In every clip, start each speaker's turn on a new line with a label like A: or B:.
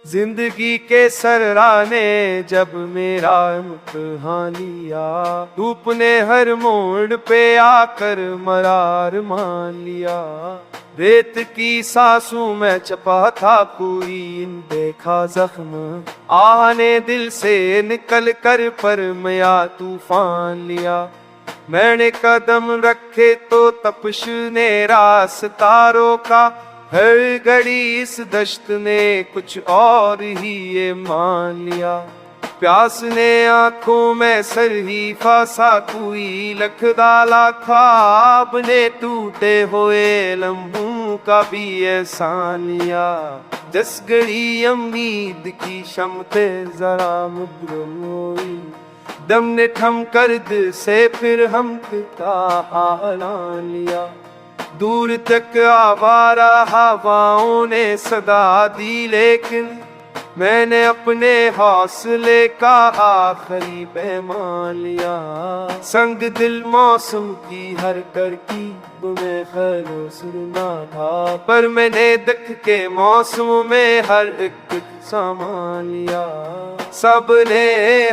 A: जिंदगी के सरराने जब मेरा इम्तिहान लिया, धूप ने हर मोड़ पे आकर मरार मान लिया। रेत की सांसों में छपा था कोई देखा जख्म, आह ने दिल से निकल कर पर मया तूफान लिया। मैंने कदम रखे तो तपश ने रास्ता रोका, हर घड़ी इस दश्त ने कुछ और ही ये मान लिया। प्यास ने आंखों में सर ही फासा, कोई लख डाला ख्वाब ने टूटे हुए लम्हों का भी एहसान लिया। जिस घड़ी उम्मीद की शम्ते जरा मुबरम हुई, दम ने थम कर दिल से फिर हम का ऐलान लिया। दूर तक आवारा हवाओं ने सदा दी, लेकिन मैंने अपने हौसले का आखिरी पैमान लिया। संग दिल मौसम की हर तरकीब में खैरो सुनना था, पर मैंने देख के मौसम में हर एक सामान लिया। सबने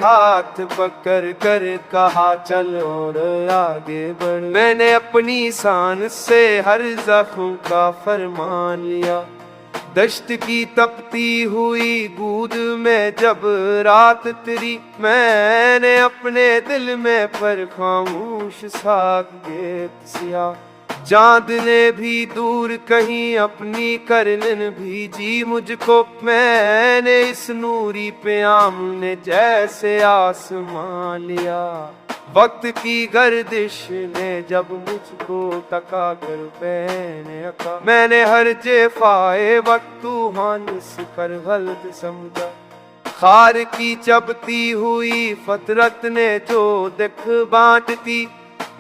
A: हाथ पकड़ कर कहा चल और आगे बढ़, मैंने अपनी शान से हर जख्म का फरमान लिया। दश्त की तपती हुई गूद में जब रात तेरी, मैंने अपने दिल में पर खामोश साग सिया। चांद ने भी दूर कहीं अपनी करन भेजी मुझको, मैंने इस नूरी प्याम ने जैसे आसमान लिया। वक्त की गर्दिश ने जब मुझको टका कर पहने अका, मैंने हर जेफाए वक्त हानिस कर गलत समझा। खार की चबती हुई फतरत ने जो दिख बांटती,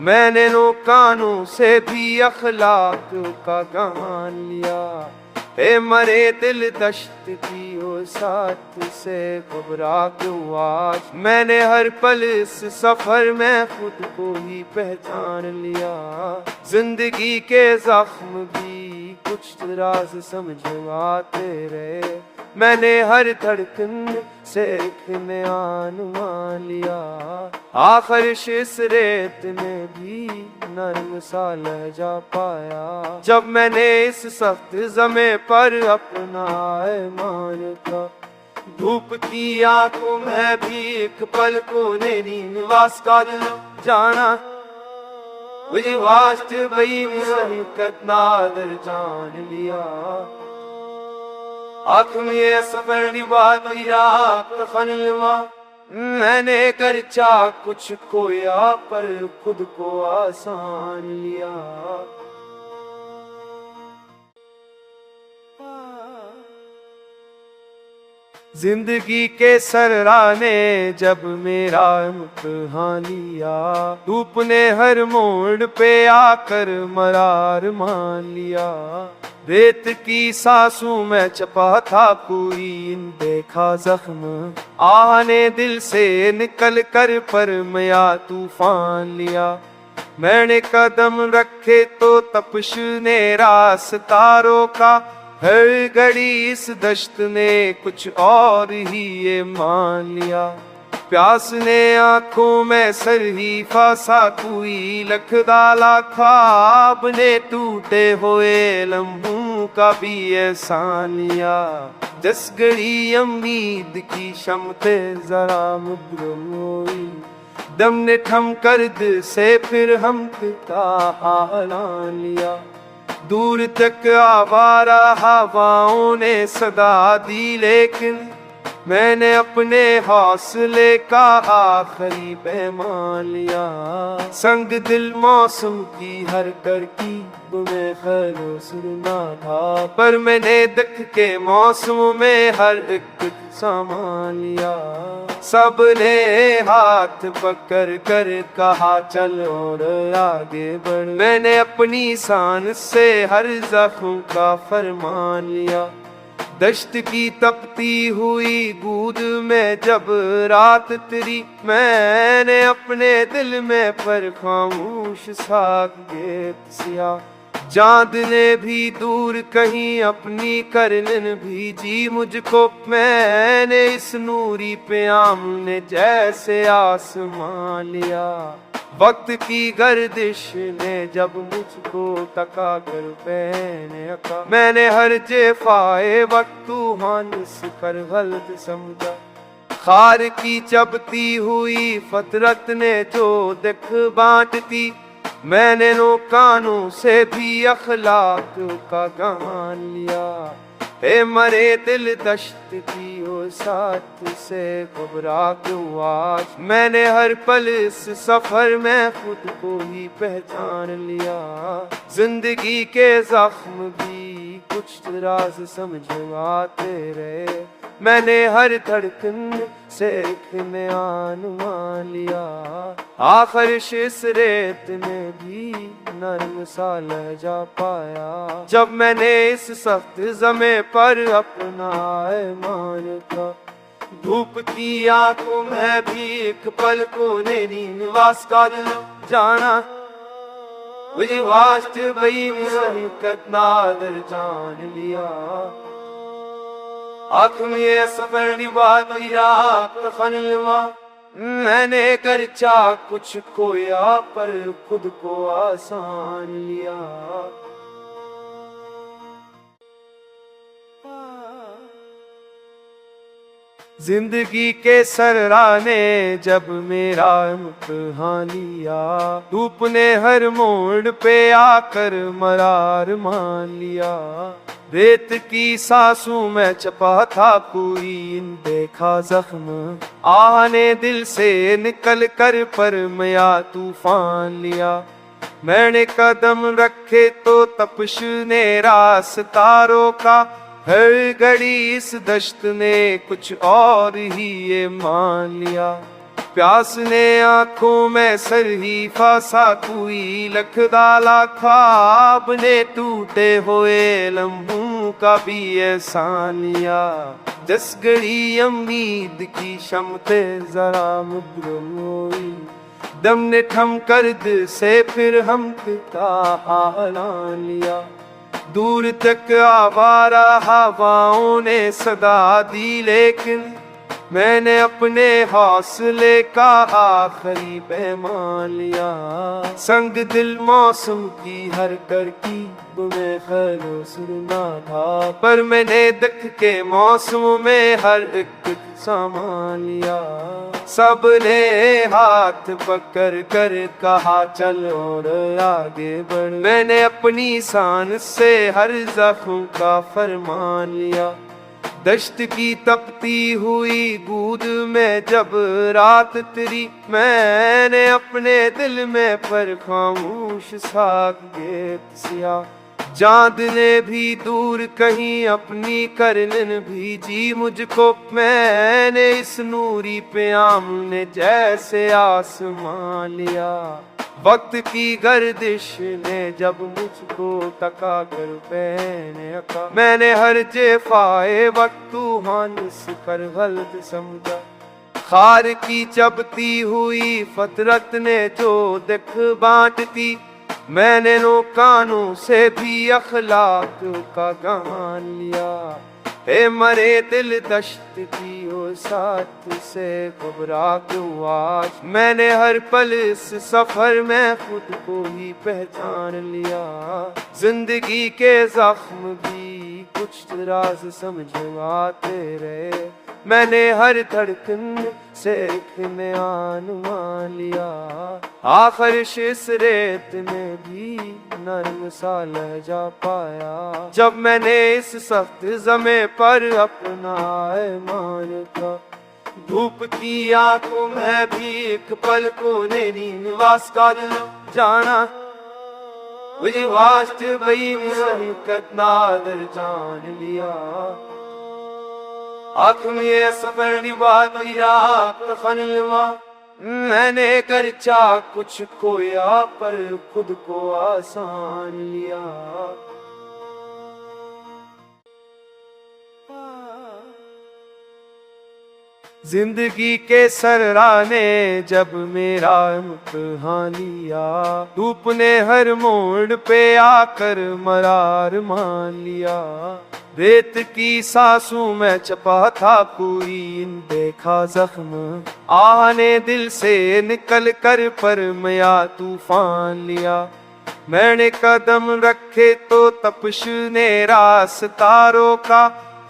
A: मैंने नो कानों से भी अखलाक का गहान लिया। ए मरे दिल दश्त की ओ साथ से घबरा क्यों आज, मैंने हर पल इस सफर में खुद को ही पहचान लिया। जिंदगी के जख्म भी कुछ राज समझ आते रहे, मैंने हर धड़कन से एक नयान मान लिया। आखिर इस रेत ने भी नरम सा लहजा पाया, जब मैंने इस सख्त जमे पर अपना ईमान का। धूप की आंखों में भी एक पल को नेरी निवास का जाना, मुझे वास्ते भई मिसहकत नादर जान लिया। आँख में सफर निभात फनलवा, मैंने कर चाह कुछ खोया पर खुद को आसान लिया। जिंदगी के सरराने जब मेरा इम्तिहान लिया, धूप ने हर मोड़ पे आकर मरार मान लिया। रेत की सांसों में छपा था कोई देखा जख्म, आह ने दिल से निकल कर पर मया तूफान लिया। मैंने कदम रखे तो तपश ने रास्ता रोका, हर घड़ी इस दश्त ने कुछ और ही ये मान लिया। प्यास ने आंखों में सर ही फासा, कोई लख डाला ख्वाब ने टूटे हुए लम्हों का भी एहसान लिया। जिस घड़ी उम्मीद की शम्ते जरा मुबरम हुई, दम ने थम कर दिल से फिर हम का ऐलान लिया। दूर तक आवारा हवाओं ने सदा दी, लेकिन मैंने अपने हौसले का आखिरी पैमान लिया। संग दिल मौसम की हर तरकीब में खैरो सुनना था, पर मैंने देख के मौसम में हर एक सामान लिया। सबने हाथ पकड़ कर कहा चल और आगे बढ़, मैंने अपनी शान से हर जख्म का फरमान लिया। दश्त की तपती हुई गूद में जब रात तेरी, मैंने अपने दिल में पर खामोश साग सिया। चांद ने भी दूर कहीं अपनी करनन भेजी मुझको, मैंने इस नूरी पे आमने जैसे आसमान लिया। वक्त की गर्दिश ने जब मुझको टका कर मैंने अका, मैंने हर जेफाए वक्त तूहानिस कर गलत समझा। खार की चबती हुई फतरत ने जो दिख बांटती, मैंने नो कानों से भी अखलाक का गान लिया। हे मरे दिल दश्त की हो साथ से घबरा क्यों आज, मैंने हर पल इस सफर में खुद को ही पहचान लिया। जिंदगी के जख्म भी कुछ राज समझ आते रहे, मैंने हर धड़कन से एक नयान मान लिया। आखिर इस रेत में भी नरम सा लहजा पाया, जब मैंने इस सख्त जमे पर अपना ईमान था। धूप की आंखों में भी एक पल को निवास कर जाना, मुझे वास्ते बई नादर जान लिया। आँख में ये सफर निभात खनलवा, मैंने कर चाह कुछ खोया पर खुद को आसान लिया। जिंदगी के सरराने जब मेरा इम्तिहान लिया, धूप ने हर मोड़ पे आकर मरार मान लिया। रेत की सांसों में छपा था कोई देखा जख्म, आने दिल से निकल कर पर मया तूफान लिया। मैंने कदम रखे तो तपश ने रास्ता रोका, हर घड़ी इस दश्त ने कुछ और ही ये मान लिया। प्यास ने आंखों में सर ही फासा कोई लख डाला, ख्वाब ने टूटे हुए लम्हों का भी एहसान लिया। जिस घड़ी उम्मीद की शम्ते जरा मुद्रम हुई, दम ने थम कर दिल से फिर हम का लिया। दूर तक आवारा हवाओं ने सदा दी, लेकिन मैंने अपने हौसले का आखिरी पैमान लिया। संग दिल मौसम की हर तरकीब में खैरो सुरना था, पर मैंने देख के मौसम में हर एक सामान लिया। सब ने हाथ पकड़ कर कहा चल और आगे बढ़, मैंने अपनी शान से हर जख्म का फरमान लिया। दश्त की तपती हुई गूद में जब रात तेरी, मैंने अपने दिल में पर खामोश साग गेत सिया। चांद ने भी दूर कहीं अपनी करनन भेजी मुझको, मैंने इस नूरी पे आमने जैसे आसमान लिया। वक्त की गर्दिश ने जब मुझको टका कर मैंने अका, मैंने हर जेफाए वक्त तूहानिस कर गलत समझा। खार की चबती हुई फतरत ने जो दिख बांटती, मैंने नो कानों से भी अखलाक का गान लिया। हे मरे दिल दश्त की हो साथ से घबरा क्यों आज, मैंने हर पल इस सफर में खुद को ही पहचान लिया। जिंदगी के जख्म भी कुछ राज समझ आते रहे, मैंने हर धड़कन से एक नयान मान लिया। आखिर इस रेत में भी नरम सा लहजा पाया, जब मैंने इस सख्त जमे पर अपना ईमान था। धूप की आंखों में भी एक पल को निवास कर जाना, मुझे वास्ते बई नादर जान लिया। आँख में ये सफर निभात खनलवा, मैंने कर चाह कुछ खोया पर खुद को आसान लिया। जिंदगी के सराने जब मेरा इम्तिहान लिया, धूप ने हर मोड़ पे आकर मरार मान लिया। रेत की सांसों में छपा था कोई देखा जख्म, आह ने दिल से निकल कर पर मया तूफान लिया। मैंने कदम रखे तो तपश ने रास्ता रोका,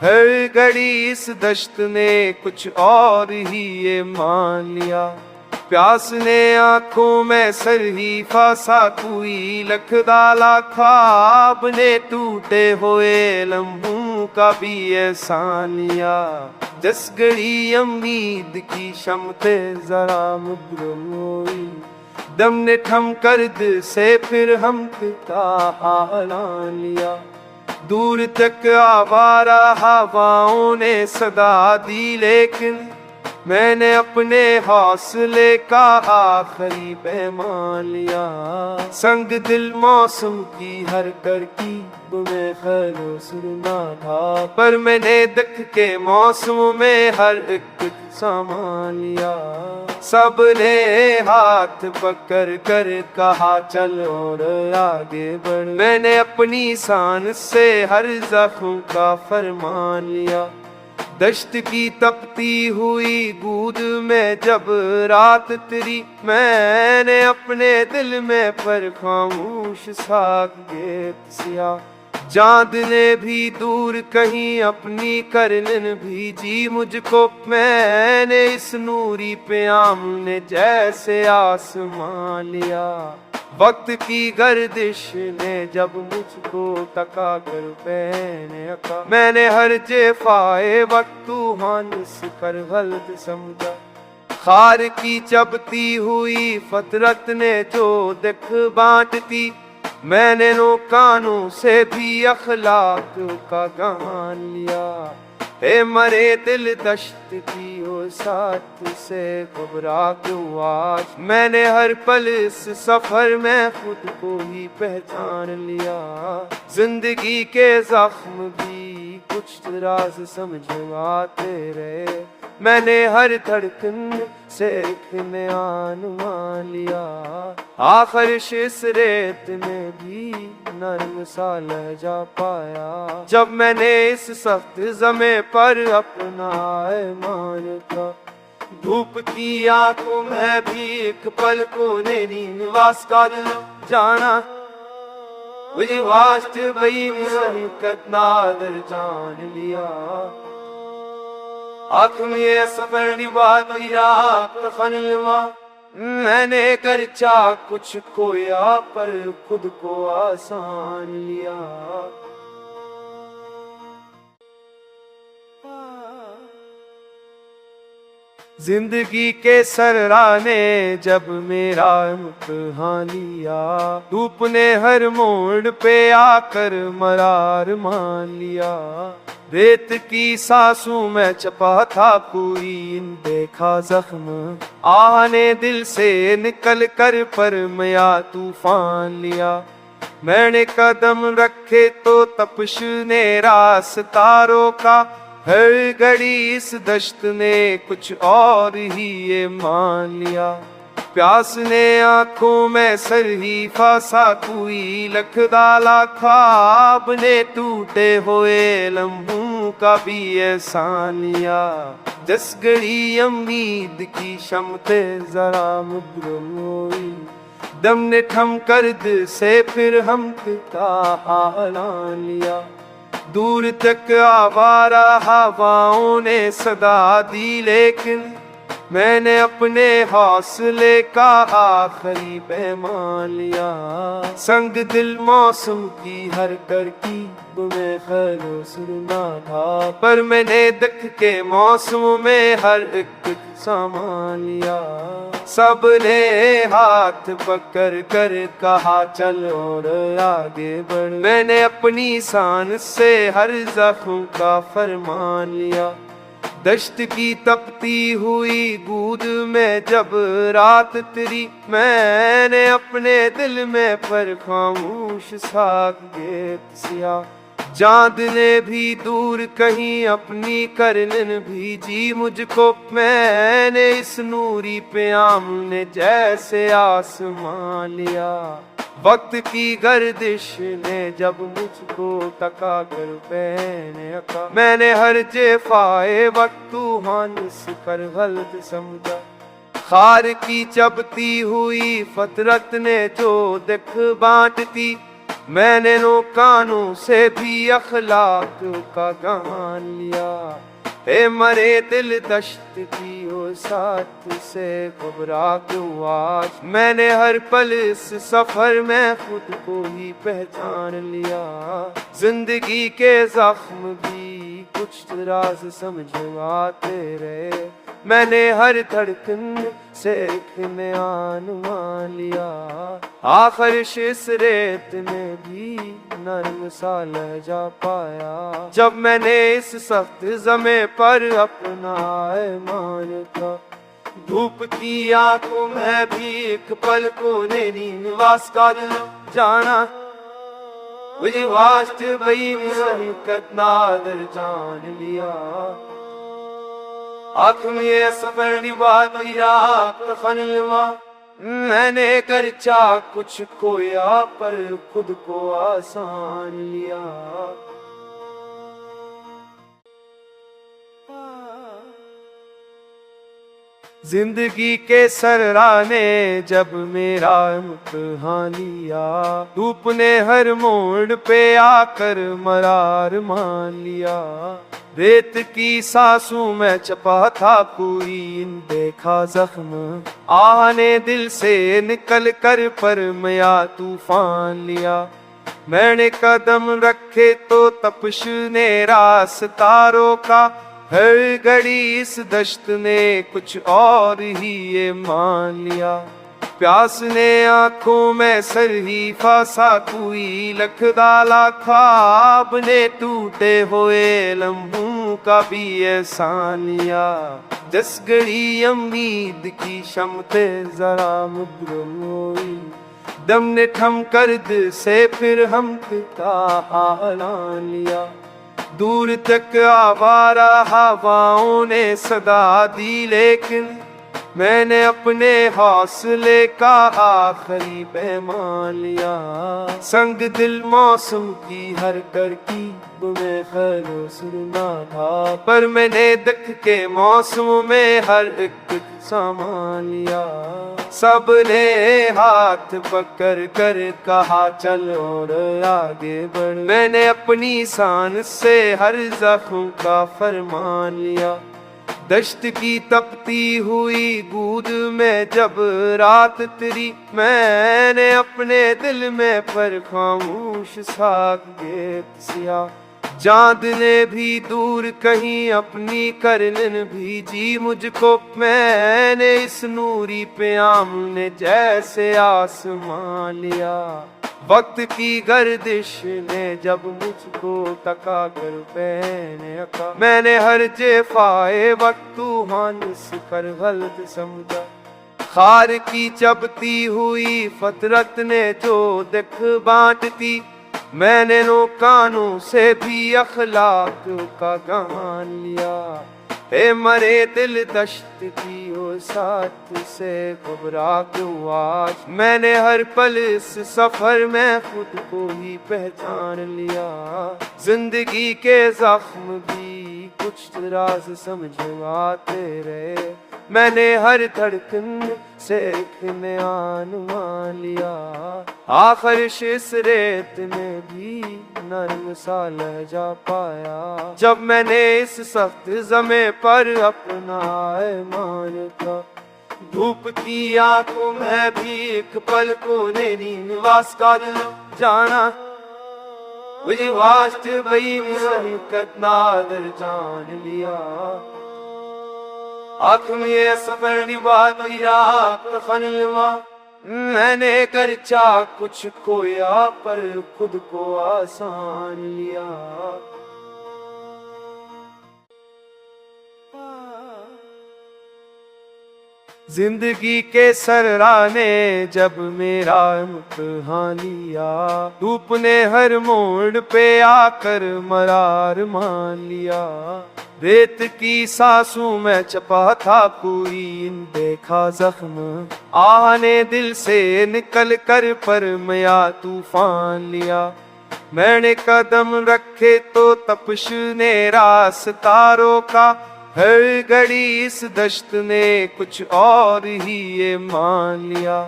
A: हर घड़ी इस दश्त ने कुछ और ही ये मान लिया। प्यास ने आंखों में सर ही फासा कोई लख डाला, ख्वाब ने टूटे हुए लम्हों का भी एहसान लिया। जिस घड़ी उम्मीद की शम्ते जरा मुबरम हुई, दम ने थम कर दिल से फिर हम का ऐलान लिया। दूर तक आवारा हवाओं ने सदा दी, लेकिन मैंने अपने हौसले का आखिरी पैमान लिया। संग दिल मौसम की हर तरकीब में खैरो सुरना था, पर मैंने दुख के मौसम में हर एक सामान लिया। सबने हाथ पकड़ कर कहा चल और आगे बढ़, मैंने अपनी शान से हर जख्म का फरमान लिया। दश्त की तपती हुई गूद में जब रात तेरी, मैंने अपने दिल में पर खामोश साग गेत सिया। चांद ने भी दूर कहीं अपनी करन भेजी मुझको, मैंने इस नूरी प्याम ने जैसे आसमान लिया। वक्त की गर्दिश ने जब मुझको टका कर पहने अका, मैंने हर जेफाए वक्त हानिस कर गलत समझा। खार की चबती हुई फतरत ने जो दिख बांटती, मैंने नो कानों से भी अखलाक का गान लिया। हे मरे दिल दश्त की हो साथ से घबरा क्यों आज, मैंने हर पल इस सफर में खुद को ही पहचान लिया। जिंदगी के जख्म भी कुछ राज समझ आते रहे, मैंने हर धड़कन से एक नयान मान लिया। आखिर इस रेत में भी नरम सा लहजा पाया, जब मैंने इस सख्त जमे पर अपना ईमान था। धूप की आंखों में भी एक पल को ने निवास कर जाना, मुझे वास्ते वही संकट नादर जान लिया। आँख में सफर निभात मैंने कर चाह कुछ खोया, पर खुद को आसान लिया। जिंदगी के सराने जब मेरा इम्तिहान लिया, धूप ने हर मोड़ पे आकर मरार मान लिया। रेत की सांसों में छपा था कोई देखा जख्म, आह ने दिल से निकल कर पर मया तूफान लिया। मैंने कदम रखे तो तपश ने रास्ता रोका, हर घड़ी इस दश्त ने कुछ और ही ये मान लिया। प्यास ने आंखों में सर ही फासा कोई लख डाला, ख्वाब ने टूटे हुए लम्हों का भी एहसान लिया। जिस घड़ी उम्मीद की शम्ते जरा मुबरम हुई, दम ने थम कर दिल से फिर हम का ऐलान लिया। दूर तक आवारा हवाओं ने सदा दी, लेकिन मैंने अपने हौसले का आखिरी पैमान लिया। संग दिल मौसम की हर तरकीब में खैरो सुरना था, पर मैंने दुख के मौसम में हर एक सामान लिया। सबने हाथ पकड़ कर कहा चल और आगे बढ़, मैंने अपनी शान से हर जख्म का फरमान लिया। दश्त की तपती हुई गूद में जब रात तेरी, मैंने अपने दिल में पर खामोश साग गेत सिया। चांद ने भी दूर कहीं अपनी करलन भेजी मुझको, मैंने इस नूरी प्याम ने जैसे आसमान लिया। वक्त की गर्दिश ने जब मुझको टका कर पहने अका, मैंने हर जेफाए वक्त तूहानिस कर गलत समझा। खार की चबती हुई फतरत ने जो दिख बांटती, मैंने नो कानों से भी अखलाक का गहान लिया। ए मरे दिल दश्त की हो साथ से घबरा क्यों आज, मैंने हर पल इस सफर में खुद को ही पहचान लिया। जिंदगी के जख्म भी कुछ राज समझ आते रहे, मैंने हर धड़कन से एक मान लिया। आखिर इस रेत में भी नरम सा लहजा पाया, जब मैंने इस सख्त जमे पर अपना ईमान था। धूप की आंखों में भी एक पल को ने निवास कर जाना, मुझे वास्ते भाई नादर जान लिया। आँख में ये सफर निभात फनलवा, मैंने कर चा कुछ खोया पर खुद को आसान लिया। जिंदगी के सरराने जब मेरा इम्तिहान लिया, धूप ने हर मोड़ पे आकर मरार मान लिया। रेत की सांसों में छपा था कोई देखा जख्म, आने दिल से निकल कर पर मया तूफान लिया। मैंने कदम रखे तो तपश ने रास्ता रोका, हर घड़ी इस दश्त ने कुछ और ही ये मान लिया। प्यास ने आंखों में सर ही फासा कोई लख डाला, ख्वाब ने टूटे हुए लम्हों का भी एहसान लिया। जिस घड़ी उम्मीद की शम्ते जरा मुबरम हुई, दम ने थम कर दिल से फिर हम का ऐलान लिया। दूर तक आवारा हवाओं ने सदा दी, लेकिन मैंने अपने हौसले का आखिरी पैमान लिया। संग दिल मौसम की हर तरकीब में खैरो सुनना था, पर मैंने दुख के मौसम में हर एक सामान लिया। सबने हाथ पकड़ कर कहा चल और आगे बढ़, मैंने अपनी शान से हर जख्म का फरमान लिया। दश्त की तपती हुई गूद में जब रात तेरी, मैंने अपने दिल में पर खामोश साग गेत सिया। चांद ने भी दूर कहीं अपनी करलन भेजी मुझको, मैंने इस नूरी प्याम ने जैसे आसमान लिया। वक्त की गर्दिश ने जब मुझको टका कर पहने अका, मैंने हर जेफाए वक्त तूहानिस कर गलत समझा। खार की चबती हुई फतरत ने जो दिख बांटती, मैंने नो कानों से भी अखलाक का गहान लिया। ए मरे दिल दश्त की हो साथ से घबरा क्यों आज, मैंने हर पल इस सफर में खुद को ही पहचान लिया। जिंदगी के जख्म भी कुछ राज समझ आते रहे, मैंने हर धड़कन से एक मान लिया। आखिर इस रेत में भी नरम सा लहजा पाया, जब मैंने इस सख्त जमे पर अपना ईमान था। धूप की आंखों में भी एक पल को ने निवास कर जाना, मुझे वास्ते भाई नादर जान लिया। आँख में ये सफर निभात फनलवा, मैंने कर चा कुछ खोया पर खुद को आसान लिया। जिंदगी के सरराने जब मेरा इम्तिहान लिया, धूप ने हर मोड़ पे आकर मरार मान लिया। रेत की सांसों में छपा था कोई देखा जख्म, आह ने दिल से निकल कर पर मया तूफान लिया। मैंने कदम रखे तो तपश ने रास्ता रोका, हर घड़ी इस दश्त ने कुछ और ही ये मान लिया।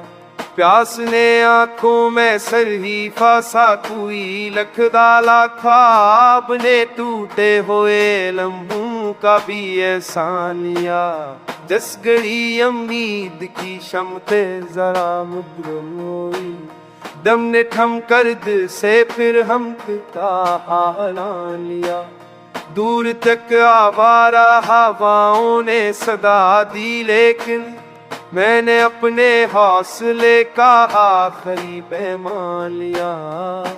A: प्यास ने आंखों में सर ही फासा, कोई लख डाला ख्वाब ने टूटे हुए लम्हों का भी एहसान लिया। जिस घड़ी उम्मीद की शम्ते जरा मुबरम हुई, दम ने थम कर दिल से फिर हम ऐलान लिया। दूर तक आवारा हवाओं ने सदा दी, लेकिन मैंने अपने हौसले का आखिरी पैमान लिया।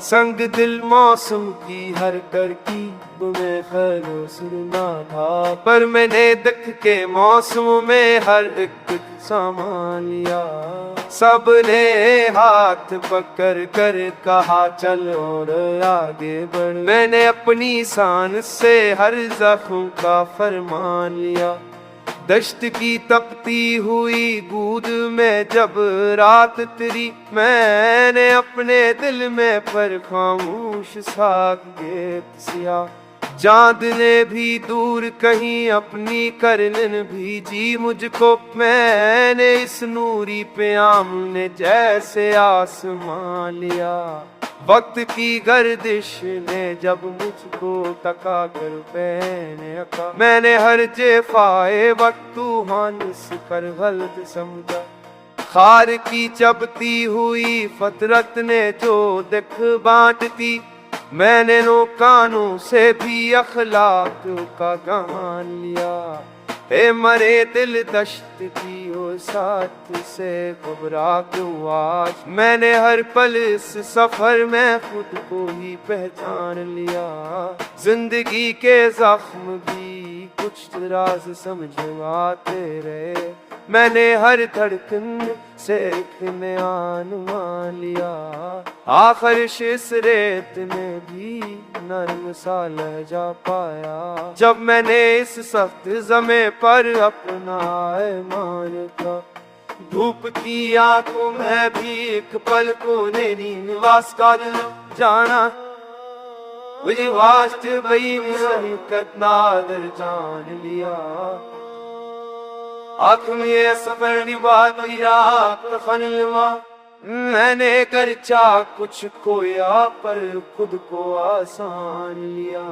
A: संग दिल मौसम की हर तरकीब में खैर सुनना था, पर मैंने देख के मौसम में हर एक सामान लिया। सबने हाथ पकड़ कर कहा चलो आगे बढ़, मैंने अपनी शान से हर जख्म का फरमान लिया। दश्त की तपती हुई गूद में जब रात तेरी, मैंने अपने दिल में पर खामोश सा गेत सिया। चांद ने भी दूर कहीं अपनी करन भेजी मुझको, मैंने इस नूरी प्याम ने जैसे आसमान लिया। वक्त की गर्दिश ने जब मुझको तका कर पहने अका, मैंने हर जेफाए वक्त तूफान कर गलत समझा। खार की चबती हुई फतरत ने जो देख बांटती, मैंने नो कानों से भी अखलाक का गान लिया। ए मरे दिल दश्त की हो साथ से घबरा क्यों आज, मैंने हर पल इस सफर में खुद को ही पहचान लिया। जिंदगी के जख्म भी कुछ राज समझ आते रहे, मैंने हर धड़कन से एक मान लिया। आखिर इस रेत में भी नरम सा लहजा पाया, जब मैंने इस सख्त जमे पर अपना ईमान का। धूप की आंखों में भी एक पल को ने निवास का जाना, मुझे वास्ते भाई मेरी कदनादर जान लिया। आँख में ये सफर निभाया मैंने कर चाह कुछ खोया, पर खुद को आसान लिया।